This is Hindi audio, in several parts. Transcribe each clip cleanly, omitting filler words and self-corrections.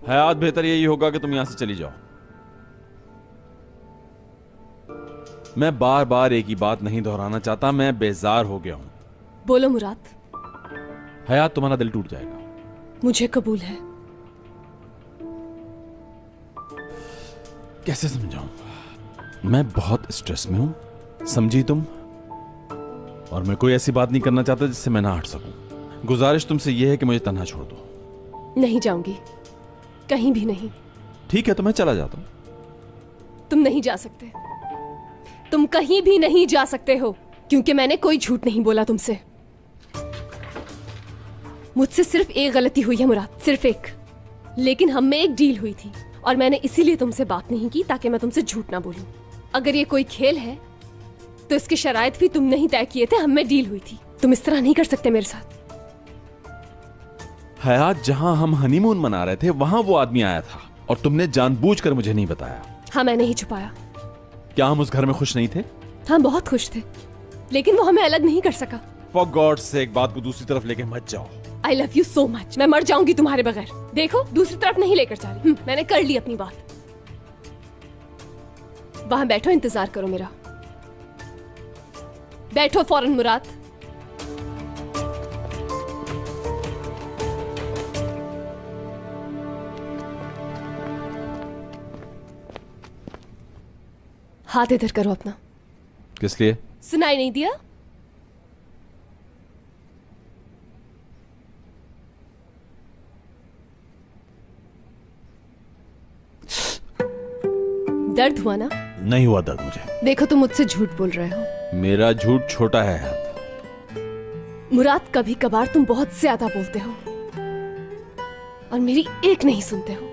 हयात, बेहतर यही होगा कि तुम यहां से चली जाओ। मैं बार बार एक ही बात नहीं दोहराना चाहता, मैं बेजार हो गया हूं। बोलो मुराद। हयात, तुम्हारा दिल टूट जाएगा। मुझे कबूल है। कैसे समझाऊं? मैं बहुत स्ट्रेस में हूं, समझी तुम? और मैं कोई ऐसी बात नहीं करना चाहता जिससे मैं ना हट सकूं। गुजारिश तुमसे यह है कि मुझे तन्हा छोड़ दो। नहीं जाऊंगी, कहीं भी नहीं। ठीक है, तो मैं चला जाता हूं। तुम नहीं जा सकते, तुम कहीं भी नहीं जा सकते हो, क्योंकि मैंने कोई झूठ नहीं बोला तुमसे। मुझसे सिर्फ एक गलती हुई है मुराद, सिर्फ एक। लेकिन हम में एक डील हुई थी और मैंने इसीलिए तुमसे बात नहीं की ताकि मैं तुमसे झूठ ना बोलूं। अगर ये कोई खेल है तो इसके शराइत भी तुम नहीं तय किए थे, हम में डील हुई थी। तुम इस तरह नहीं कर सकते मेरे साथ। हयात, जहां हम हनीमून मना रहे थे वहां वो आदमी आया था और तुमने जानबूझकर मुझे नहीं बताया। हाँ, मैंने ही छुपाया। क्या हम उस घर में खुश नहीं थे? हाँ, बहुत खुश थे, लेकिन वो हमें अलग नहीं कर सका। फॉर गॉड से एक बात को दूसरी तरफ लेके मत जाओ। I love you so much. मैं मर जाऊंगी तुम्हारे बगैर। देखो, दूसरी तरफ नहीं लेकर जा रही। मैंने कर ली अपनी बात। वहां बैठो, इंतजार करो मेरा। बैठो फौरन मुराद। हाथ इधर करो अपना। किस लिए? सुनाई नहीं दिया? दर्द हुआ ना? नहीं हुआ दर्द मुझे। देखो, तुम मुझसे झूठ बोल रहे हो। मेरा झूठ छोटा है हयात। मुराद, कभी कभार तुम बहुत ज्यादा बोलते हो और मेरी एक नहीं सुनते हो।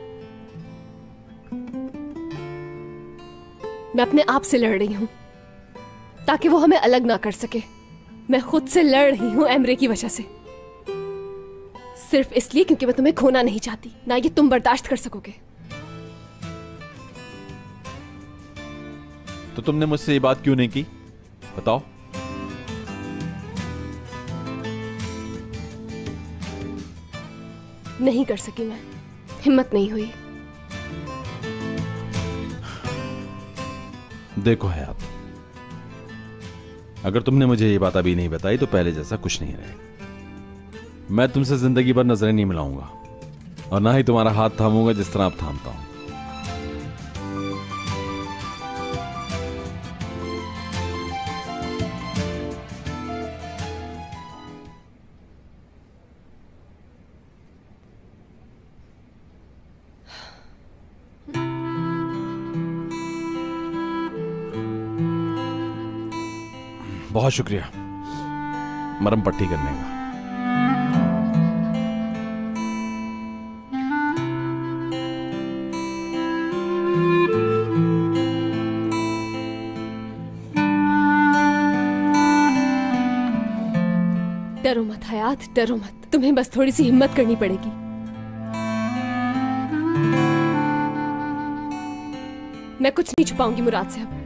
मैं अपने आप से लड़ रही हूं ताकि वो हमें अलग ना कर सके। मैं खुद से लड़ रही हूं एमरे की वजह से, सिर्फ इसलिए क्योंकि मैं तुम्हें खोना नहीं चाहती। ना ये तुम बर्दाश्त कर सकोगे। तो तुमने मुझसे ये बात क्यों नहीं की? बताओ। नहीं कर सकी मैं, हिम्मत नहीं हुई। देखो हयात, अगर तुमने मुझे ये बात अभी नहीं बताई तो पहले जैसा कुछ नहीं रहेगा। मैं तुमसे जिंदगी भर नजरें नहीं मिलाऊंगा और ना ही तुम्हारा हाथ थामूंगा जिस तरह अब थामता हूं। बहुत शुक्रिया मरहम पट्टी करने का। डरो मत हयात, डरो मत। तुम्हें बस थोड़ी सी हिम्मत करनी पड़ेगी। मैं कुछ नहीं छुपाऊंगी मुराद से अब।